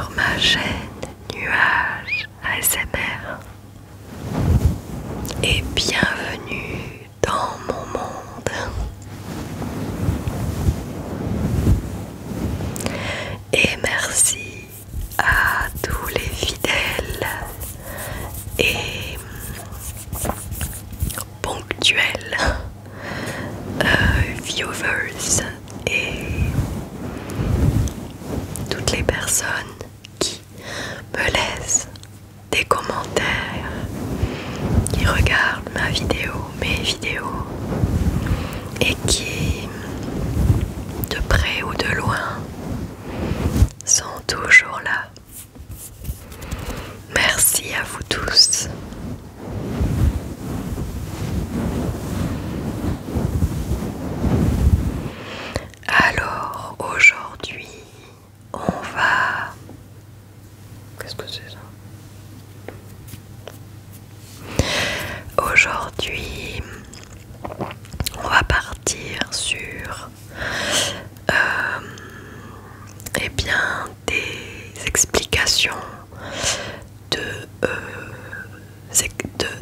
sur ma chaîne Nuages ASMR et bienvenue dans mon monde. Et merci à tous les fidèles et ponctuels viewers et toutes les personnes qui me laissent des commentaires, qui regardent mes vidéos et qui, de près ou de loin, sont toujours là. Merci à vous tous. Alors aujourd'hui, on va... Qu'est-ce que c'est ça? Aujourd'hui, on va partir sur eh bien, des explications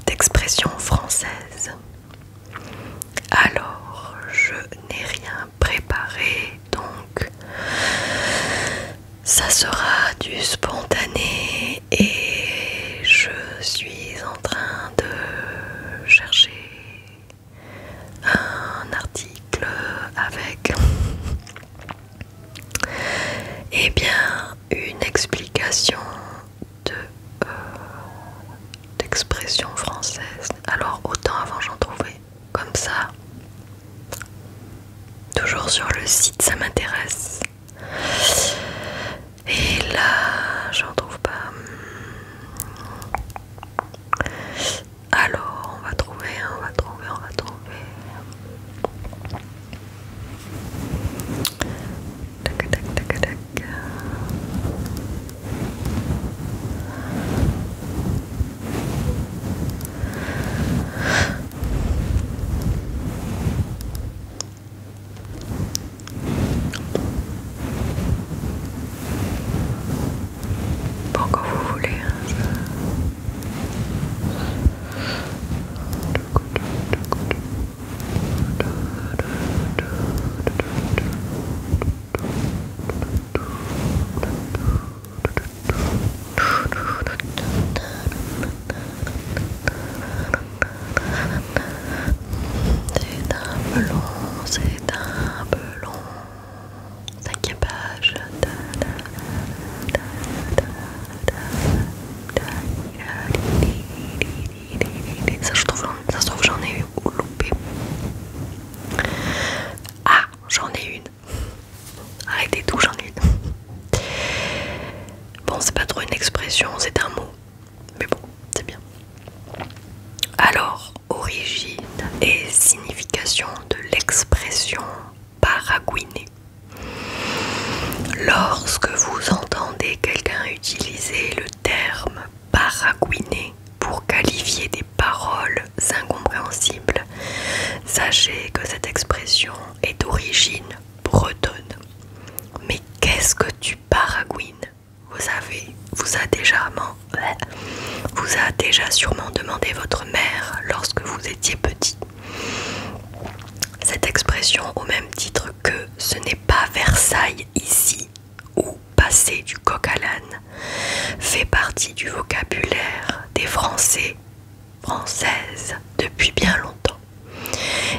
d'expressions françaises. Alors, je n'ai rien préparé, donc ça sera du spontané et je suis en train de chercher un article avec eh bien une explication d'expression française. Alors autant avant j'en trouvais comme ça, toujours sur le site, ça m'intéresse. Et là, j'en trouve pas. Alors, on va trouver. Tac, tac, tac, tac. Bon, quand vous voulez. C'est un peu long. 5e page. Ça se trouve j'en ai loupé. Ah, j'en ai une. Arrêtez tout, j'en ai une. Bon, c'est pas trop une expression, c'est un mot. Mais bon, c'est bien. Alors, origine et signification de l'expression baragouiner. Lorsque vous entendez quelqu'un utiliser le terme baragouiner pour qualifier des paroles incompréhensibles, sachez que cette expression est d'origine bretonne. Mais qu'est-ce que tu baragouines? Vous a déjà sûrement demandé votre mère lorsque vous étiez petit. Cette expression, au même titre que ce n'est pas Versailles ici ou passer du coq à l'âne, fait partie du vocabulaire des Français, Françaises depuis bien longtemps.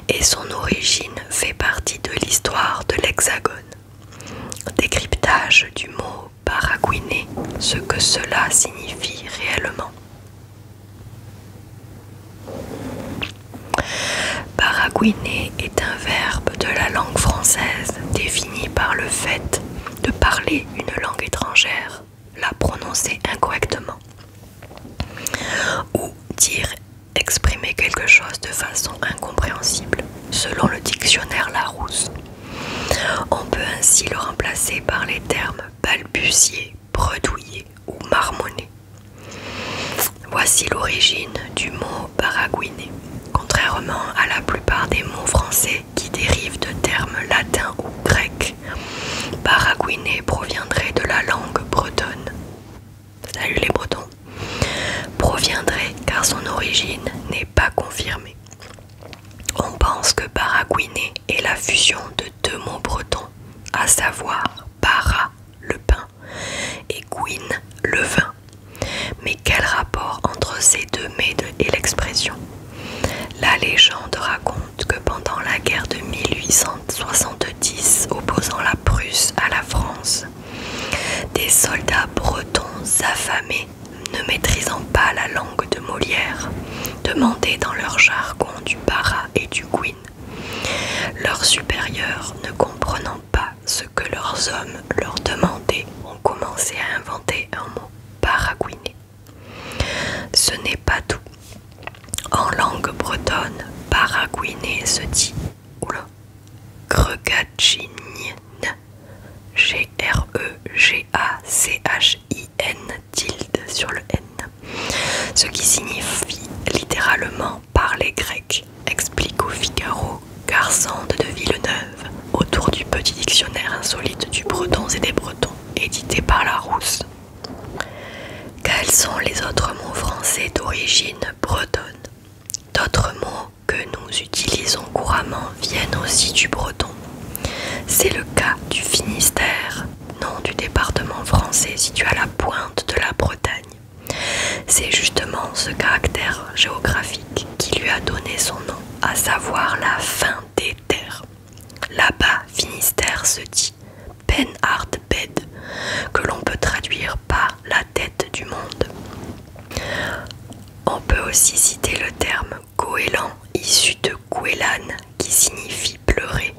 Et son origine fait partie de l'histoire de l'Hexagone. Décryptage du mot baragouiner, ce que cela signifie réellement. Baragouiner est un verbe de la langue française défini par le fait de parler une langue étrangère, la prononcer incorrectement, ou dire exprimer quelque chose de façon incompréhensible, selon le dictionnaire Larousse. On peut ainsi le remplacer par les termes balbutier, bredouiller ou marmonner. Voici l'origine du mot baragouiner. Contrairement à la plupart des mots français qui dérivent de termes latins ou grecs, baragouiner proviendrait de la langue bretonne savoir Bara, le pain, et Gwyn, le vin. Mais quel rapport entre ces deux mets et l'expression? La légende raconte que pendant la guerre de 1870 opposant la Prusse à la France, des soldats bretons affamés, ne maîtrisant pas la langue de Molière, demandaient dans leur jargon du Bara et du Gwyn. Leurs supérieurs, ne comprenant pas ce que leurs hommes leur demandaient, ont commencé à inventer un mot baragouiné. Ce n'est pas tout. En langue bretonne, baragouiné se dit Gregachin, G-R-E-G-A-C-H-I-N tilde sur le N, ce qui signifie littéralement parler grec, explique au Figaro Garsande de Villeneuve, autour du petit dictionnaire insolite du breton et des bretons, édité par Larousse. Quels sont les autres mots français d'origine bretonne? D'autres mots que nous utilisons couramment viennent aussi du breton. C'est le cas du Finistère, nom du département français situé à la pointe de la Bretagne. C'est justement ce caractère géographique qui lui a donné son nom, à savoir la fin des terres. Là-bas, Finistère se dit Penhard Bed, que l'on peut traduire par la tête du monde. On peut aussi citer le terme goéland, issu de Gouélan, qui signifie pleurer,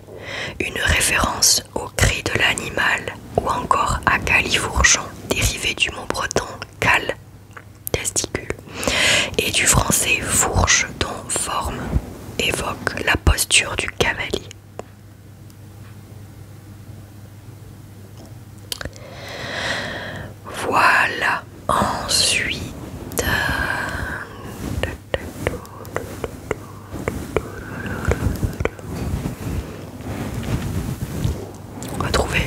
une référence au cri de l'animal, ou encore à califourchon, dérivé du mot breton cal, testicule, et du français fourche, dont forme évoque la posture du cavalier. Voilà, ensuite... On va trouver.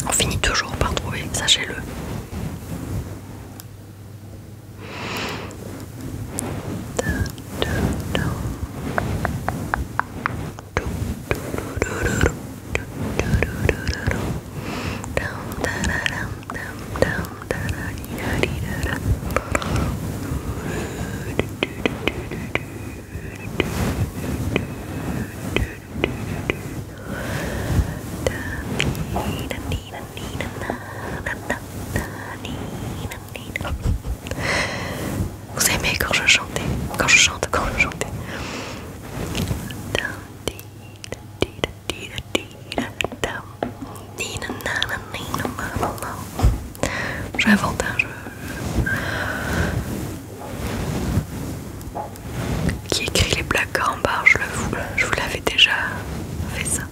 On finit toujours par trouver, sachez-le. Vous aimez quand je chantais, quand je chantais. J'invente un jeu qui écrit les blagues en barre, je vous l'avais déjà fait ça.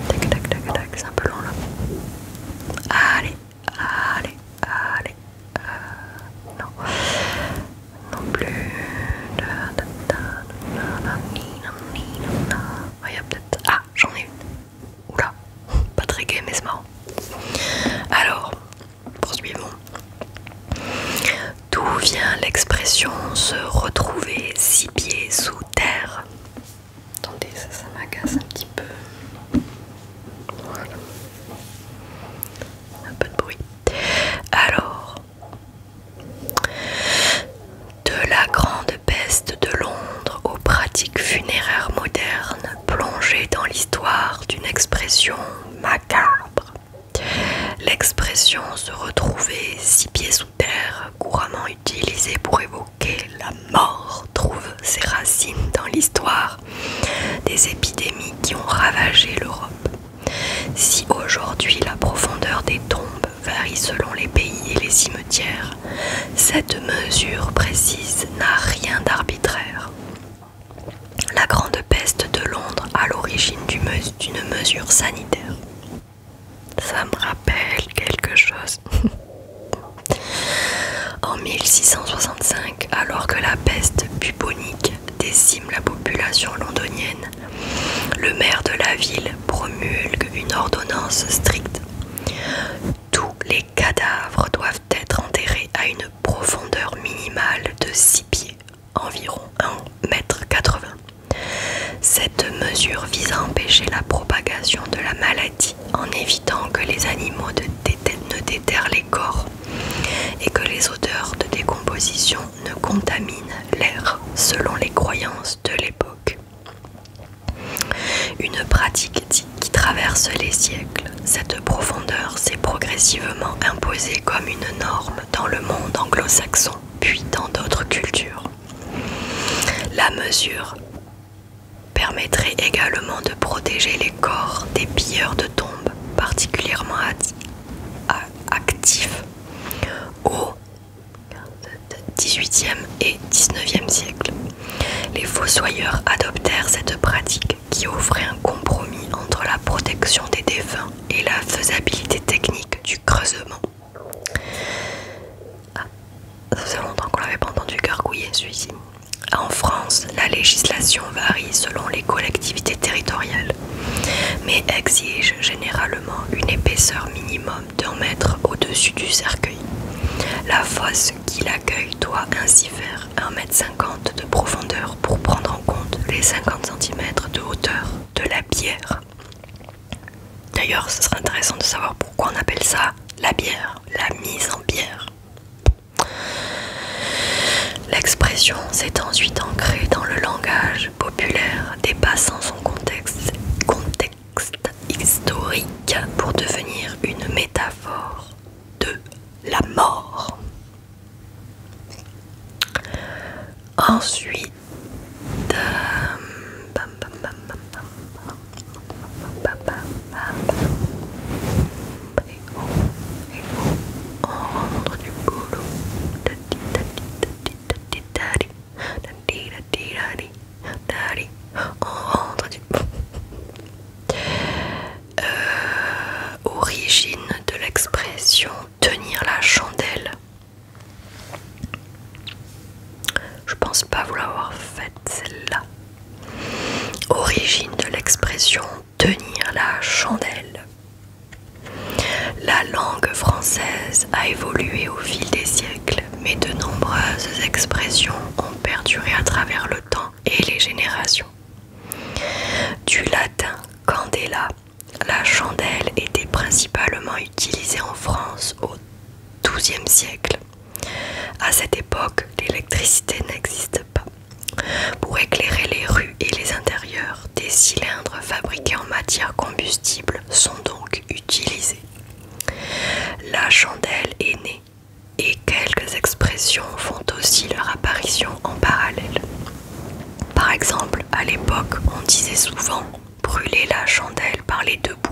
Tac tac tac tac, c'est un peu long là. Allez. Non. Non plus. Il y a peut-être... Ah, j'en ai une. Oula, pas très gay mais c'est marrant. Alors, poursuivons. D'où vient l'expression se retrouver 6 pieds sous terre? Attendez, ça m'agace un petit peu. Voilà. Un peu de bruit. Alors, de la grande peste de Londres aux pratiques funéraires modernes, plongées dans l'histoire d'une expression macabre. L'expression se retrouver 6 pieds sous terre, couramment utilisée pour évoquer la mort, trouve ses racines dans l'histoire des épidémies qui ont ravagé l'Europe. Si aujourd'hui la profondeur des tombes varie selon les pays et les cimetières, cette mesure précise n'a rien d'arbitraire. La grande peste de Londres à l'origine d'une mesure sanitaire. Ça me rappelle quelque chose. En 1665, alors que la peste bubonique décime la population londonienne, le maire de la ville promulgue une ordonnance stricte. Tous les cadavres doivent être enterrés à une profondeur minimale de 6 pieds, environ 1,80 m. Cette mesure en évitant que les animaux ne déterrent les corps et que les odeurs de décomposition ne contaminent l'air selon les croyances de l'époque. Une pratique qui traverse les siècles, cette profondeur s'est progressivement imposée comme une norme dans le monde anglo-saxon puis dans d'autres cultures. La mesure permettrait également de protéger les corps des pilleurs de tombes particulièrement actifs au XVIIIe et XIXe siècle. Les fossoyeurs adoptèrent cette pratique qui offrait un compromis entre la protection des défunts et la faisabilité technique du creusement. Ça faisait longtemps qu'on l'avait pas entendu gargouiller celui-ci. En France, la législation varie selon les collectivités territoriales, mais exige généralement une épaisseur minimum d'1 mètre au-dessus du cercueil. La fosse qui l'accueille doit ainsi faire 1,50 m de profondeur pour prendre en compte les 50 cm de hauteur de la bière. D'ailleurs, ce serait intéressant de savoir pourquoi on appelle ça la bière, la mise en bière. L'expression s'est ensuite ancrée dans le langage populaire, dépassant son contexte historique pour devenir une métaphore de la mort. Ensuite, on rentre du boulot. On rentre du origine de l'expression tenir la chandelle. Je pense pas vous l'avoir faite celle-là. Origine de l'expression tenir la chandelle. La langue française a évolué au fil des siècles, mais de nombreuses expressions ont perduré à travers le temps et les générations. Du latin candela, la chandelle était principalement utilisée en France au XIIe siècle. À cette époque, l'électricité n'existe pas. Pour éclairer les rues et les intérieurs, des cylindres fabriqués en matière combustible sont donc utilisés. La chandelle est née et quelques expressions font aussi leur apparition en parallèle. Par exemple, à l'époque, on disait souvent « brûler la chandelle par les 2 bouts »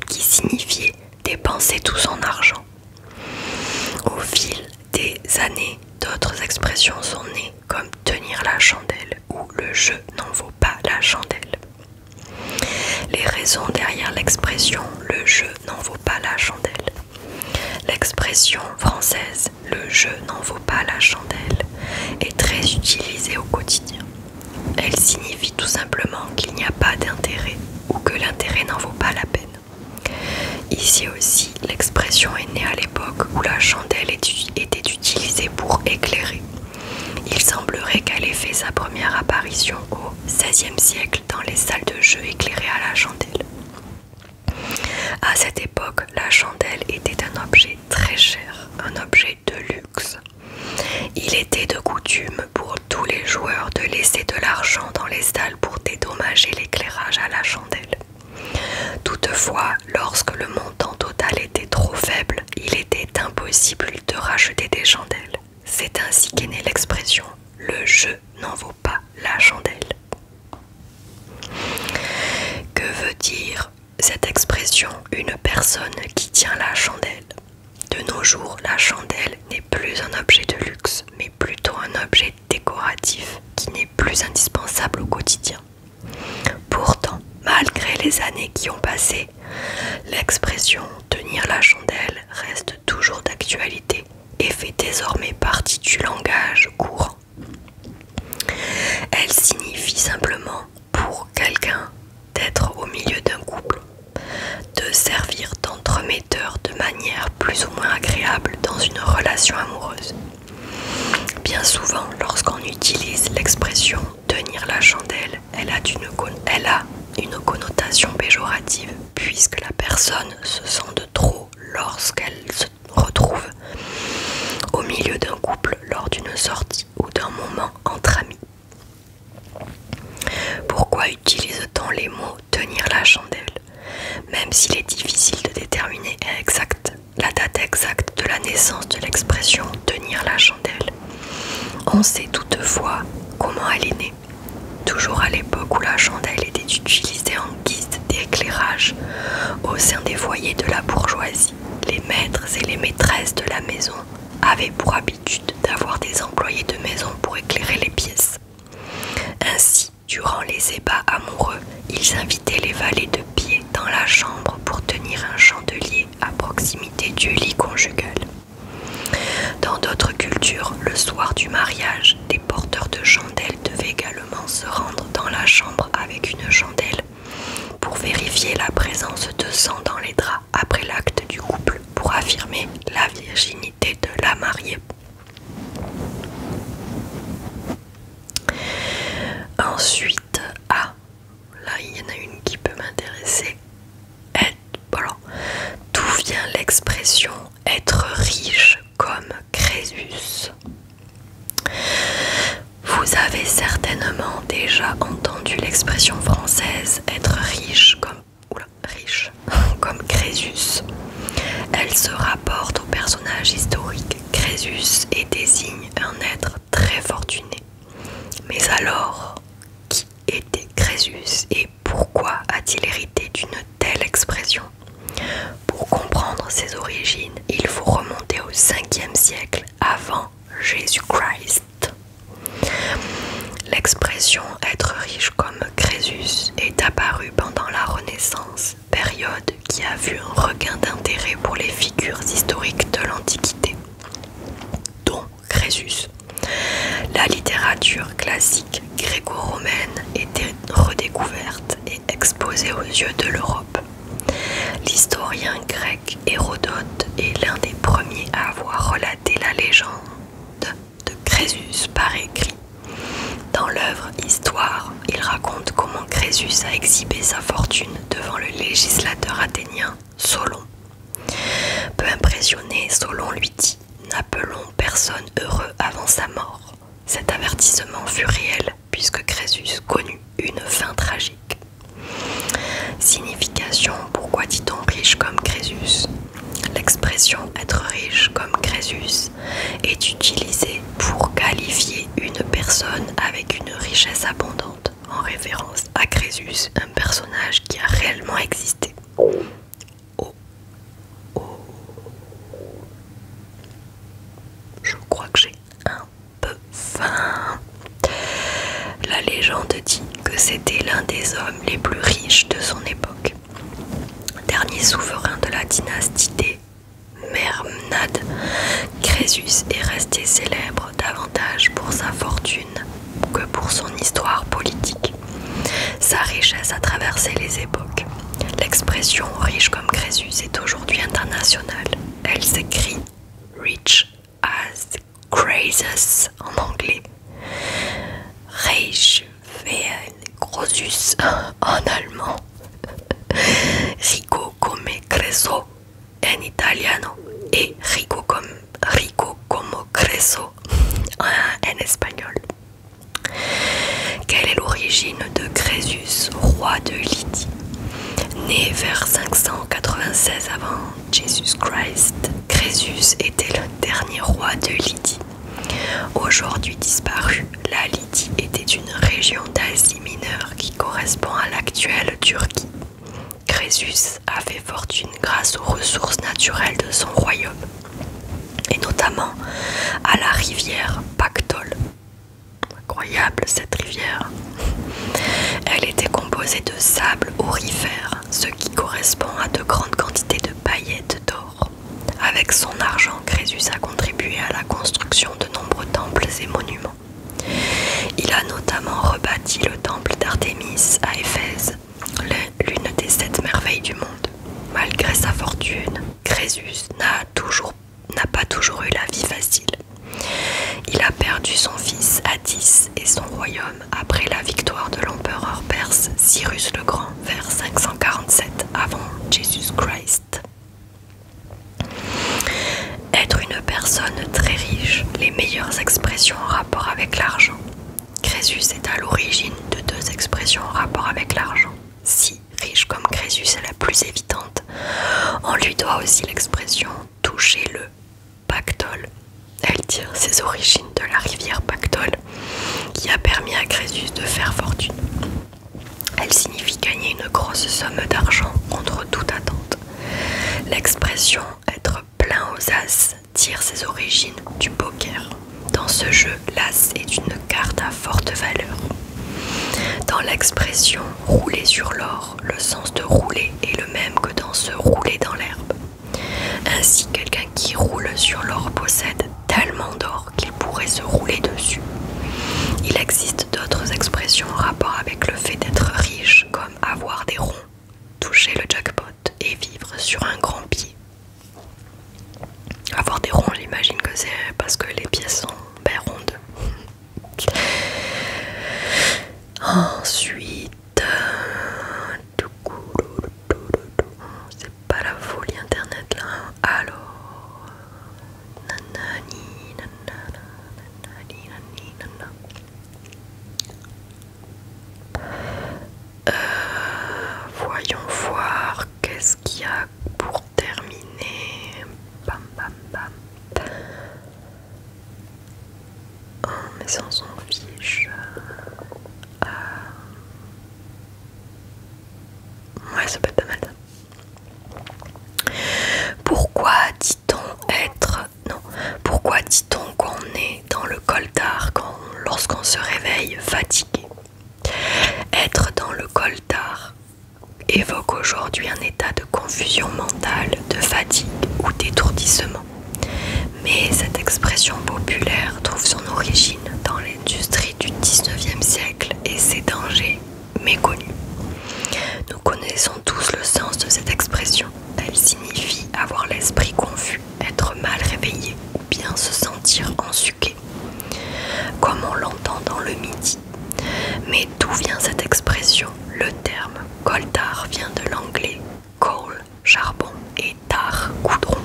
qui signifiait dépenser tout son argent. Au fil des années, d'autres expressions sont nées comme tenir la chandelle ou le jeu n'en vaut pas la chandelle. Les raisons derrière l'expression le jeu n'en vaut pas la chandelle. L'expression française le jeu n'en vaut pas la chandelle est très utilisée au quotidien. Elle signifie tout simplement qu'il n'y a pas d'intérêt ou que l'intérêt n'en vaut pas la peine. Ici aussi, l'expression est née à l'époque où la chandelle était utilisée pour éclairer. Il semblerait qu'elle ait fait sa première apparition au XVIe siècle dans les salles de jeu éclairées à la chandelle. À cette époque, la chandelle était un objet très cher, un objet de luxe. Il était de coutume pour tous les joueurs de laisser de l'argent dans les salles pour dédommager l'éclairage à la chandelle. Toutefois, lorsque le montant total était trop faible, il était impossible de racheter des chandelles. C'est ainsi qu'est née l'expression « le jeu n'en vaut pas la chandelle ». Que veut dire cette expression « une personne qui tient la chandelle ». De nos jours, la chandelle n'est plus un objet de luxe, mais plutôt un objet décoratif qui n'est plus indispensable au quotidien. Pourtant, malgré les années qui ont passé, l'expression « tenir la chandelle » reste toujours d'actualité et fait désormais partie du langage courant. Elle signifie simplement pour quelqu'un d'être au milieu d'un couple, de servir d'entremetteur de manière plus ou moins agréable dans une relation amoureuse. Bien souvent, lorsqu'on utilise l'expression « tenir la chandelle », elle a une connotation péjorative puisque la personne personne se sent de trop lorsqu'elle se retrouve au milieu d'un couple lors d'une sortie ou d'un moment entre amis. Pourquoi utilise-t-on les mots tenir la chandelle? Même s'il est difficile de déterminer la date exacte de la naissance de l'expression tenir la chandelle, on sait toutefois comment elle est née. Toujours à l'époque où la chandelle était utilisée en guise d'éclairage au sein des foyers de la bourgeoisie, les maîtres et les maîtresses de la maison avaient pour habitude d'avoir des employés de maison pour éclairer les pièces. Ainsi, durant les ébats amoureux, ils invitaient les valets de pied dans la chambre pour tenir un chandelier à proximité du lit conjugal. Dans d'autres cultures, le soir du mariage, des porteurs de chandelles devaient également se rendre dans la chambre avec une chandelle pour vérifier la présence de sang dans les draps après l'acte du couple pour affirmer la virginité de la mariée. Ensuite, là il y en a une qui peut m'intéresser. Voilà. D'où vient l'expression être riche comme Crésus? Vous avez certainement déjà entendu l'expression française être riche comme Crésus. Elle se rapporte au personnage historique Crésus et désigne un être très fortuné. Mais alors, qui était Crésus et pourquoi a-t-il hérité d'une telle expression? Pour comprendre ses origines, il faut remonter au 5e siècle avant Jésus-Christ. L'expression être riche comme Crésus est apparue pendant la Renaissance, période qui a vu un regain d'intérêt pour les figures historiques de l'Antiquité, dont Crésus. La littérature classique gréco-romaine était redécouverte et exposée aux yeux de l'Europe. L'historien grec Hérodote est l'un des premiers à avoir relaté la légende de Crésus par écrit. Dans l'œuvre Histoire, il raconte comment Crésus a exhibé sa fortune devant le législateur athénien Solon. Peu impressionné, Solon lui dit « N'appelons personne heureux avant sa mort ». Cet avertissement fut réel puisque Crésus connut une fin tragique. Signification: pourquoi dit-on riche comme Crésus? L'expression être riche comme Crésus est utilisée pour qualifier une personne avec une richesse abondante, en référence à Crésus, un personnage qui a réellement existé. Je crois que j'ai un peu faim. La légende dit que c'était l'un des hommes les plus riches de son époque. Dernier souverain de la dynastie des Mernades, Crésus est resté célèbre davantage pour sa fortune que pour son histoire politique. Sa richesse a traversé les époques. L'expression riche comme Crésus est aujourd'hui internationale. Elle s'écrit rich as Croesus en anglais, reich wie Croesus en allemand, rico come Creso en italiano et rico como Creso en espagnol. Quelle est l'origine de Crésus, roi de Lydie? Né vers 596 avant Jésus-Christ, Crésus était le dernier roi de Lydie. Aujourd'hui disparue, la Lydie était une région d'Asie mineure qui correspond à l'actuelle Turquie. Crésus a fait fortune grâce aux ressources naturelles de son royaume, et notamment à la rivière Pactole. Incroyable cette rivière. Elle était composée de sable aurifère, ce qui correspond à de grandes quantités de paillettes d'or. Avec son argent, Crésus a contribué à la construction de nombreux temples et monuments. Il a notamment rebâti le temple d'Artémis à Éphèse, l'une des 7 merveilles du monde. Malgré sa fortune, Crésus n'a pas toujours eu la vie facile. Il a perdu son fils Addis et son royaume après la victoire de l'empereur perse Cyrus le Grand vers 547 avant Jésus-Christ. Christ. Être une personne très riche, les meilleures expressions en rapport avec l'argent. Crésus est à l'origine de deux expressions en rapport avec l'argent. Si riche comme Crésus est la plus évidente, on lui doit aussi l'expression toucher le pactole. Elle tire ses origines de la rivière Pactole qui a permis à Crésus de faire fortune. Elle signifie gagner une grosse somme d'argent contre toute attente. L'expression être plein aux as tire ses origines du poker. Dans ce jeu, l'as est une carte à forte valeur. Dans l'expression rouler sur l'or, le sens de rouler est le même que dans se rouler dans l'herbe. Ainsi, quelqu'un qui roule sur l'or possède tellement d'or qu'il pourrait se rouler dessus. Il existe d'autres expressions en rapport avec le fait d'être riche, comme avoir des ronds, toucher le jackpot et vivre sur un grand pied. Avoir des ronds, j'imagine que c'est parce que les pièces sont rondes. Ensuite, c'est pas la folie internet là. Alors, nanani, nanana, nanani, nanani, nanana. Voyons voir qu'est-ce qu'il y a pour terminer. Bam bam bam. Oh, mais ça on s'en fiche. Ouais, ça peut être pas mal. Pourquoi dit-on qu'on est dans le coltard lorsqu'on se réveille fatigué? Être dans le coltard évoque aujourd'hui un état de confusion mentale, de fatigue ou d'étourdissement. Mais cette expression populaire trouve son origine dans l'industrie du 19e siècle et ses dangers méconnus. Nous connaissons tous le sens de cette expression. Elle signifie avoir l'esprit confus, être mal réveillé ou bien se sentir ensuqué, comme on l'entend dans le Midi. Mais d'où vient cette expression? Le terme coltard vient de l'anglais coal, charbon, et tar, goudron.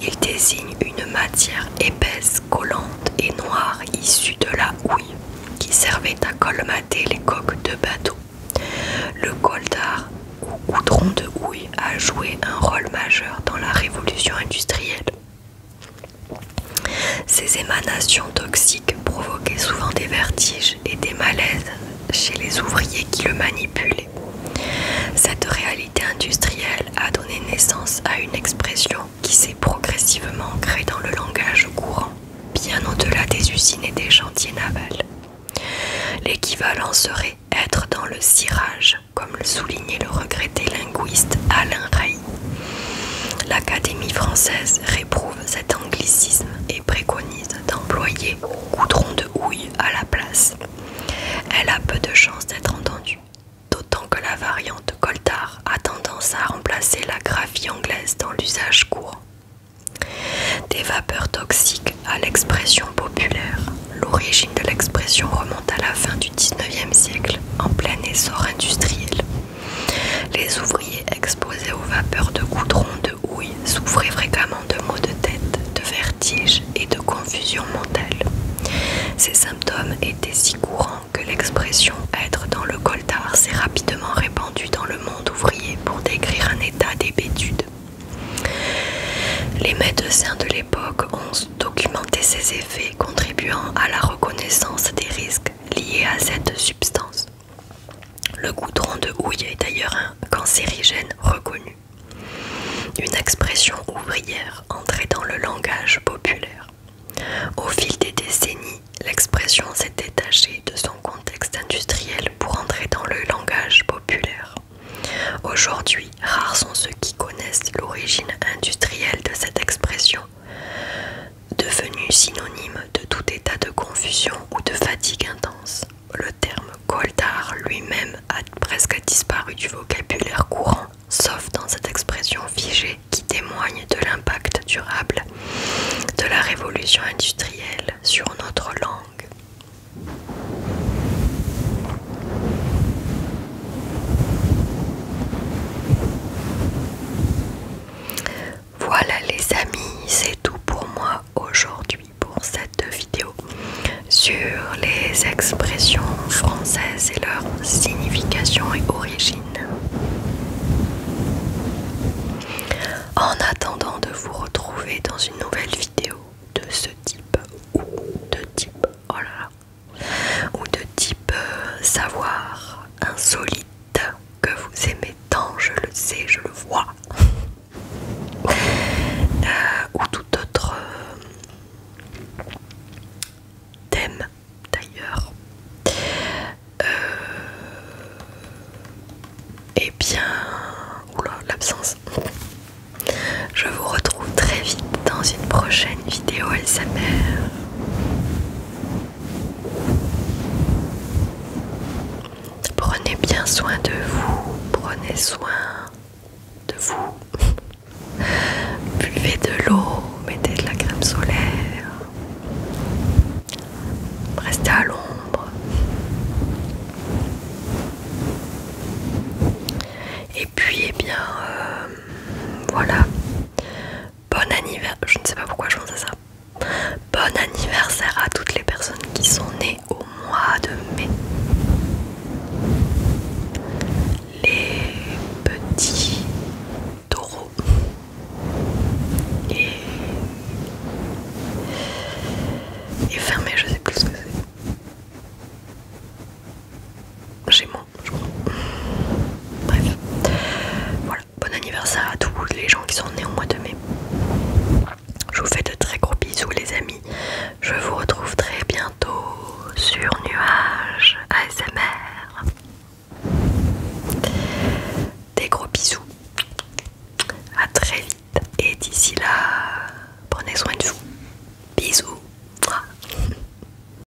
Il désigne une matière épaisse, collante et noire issue de la houille qui servait à colmater les coques de bateaux. Le coltard ou goudron de houille a joué un rôle majeur dans la révolution industrielle. Ces émanations toxiques provoquaient souvent des vertiges et des malaises chez les ouvriers qui le manipulaient. Cette réalité industrielle a donné naissance à une expression qui s'est progressivement ancrée dans le langage courant, bien au-delà des usines et des chantiers navals. L'équivalent serait être dans le cirage, comme le soulignait le regretté linguiste Alain Ray. L'Académie française réprouve cet anglicisme et préconise d'employer goudron de houille à la place. Elle a peu de chances d'être entendue, d'autant que la variante coltard a tendance à remplacer la graphie anglaise dans l'usage courant. Des vapeurs toxiques à l'expression populaire. L'origine de l'expression remonte à la fin du 19e siècle, en plein essor industriel. Les ouvriers exposés aux vapeurs de goudron de houille souffraient fréquemment de maux de tête, de vertiges et de confusion mentale. Ces symptômes étaient si courants que l'expression être dans le coltard s'est rapidement répandue dans le monde ouvrier pour décrire un état d'hébétude. Les médecins de l'époque ont documenté ces effets, contribuant à la reconnaissance des risques liés à cette substance. Le goudron de houille est d'ailleurs un cancérigène reconnu. Une expression ouvrière entrée dans le langage populaire. Au fil des décennies, l'expression s'est détachée de son contexte industriel pour entrer dans le langage populaire. Aujourd'hui, rares sont ceux qui connaissent l'origine industrielle de cette expression, devenue synonyme de tout état de confusion ou de fatigue intense. Le terme coltard lui-même a presque disparu du vocabulaire courant, sauf dans cette expression figée qui témoigne de l'impact durable de la révolution industrielle sur notre langue. En attendant de vous retrouver dans une nouvelle vidéo de ce type ou de type, oh là là, ou de type savoir insolite que vous aimez tant, je le sais, je le vois, ou tout autre thème d'ailleurs, eh bien, oula, l'absence. Je vous retrouve très vite dans une prochaine vidéo ASMR. Prenez bien soin de vous, prenez soin de vous. Buvez de l'eau, mettez de la crème solaire, restez à l'ombre. Et puis, eh bien, voilà. Bon anniversaire, je ne sais pas pourquoi je pense à ça. Bon anniversaire à toutes les personnes qui sont nées au mois de mai. Les petits taureaux et fermé, je sais plus ce que c'est. Gémeaux, je crois. Bref, voilà, bon anniversaire à tous les gens qui sont nés au mois de mai. Je vous fais de très gros bisous les amis. Je vous retrouve très bientôt sur Nuage ASMR. Des gros bisous. À très vite. Et d'ici là, prenez soin de vous. Bisous.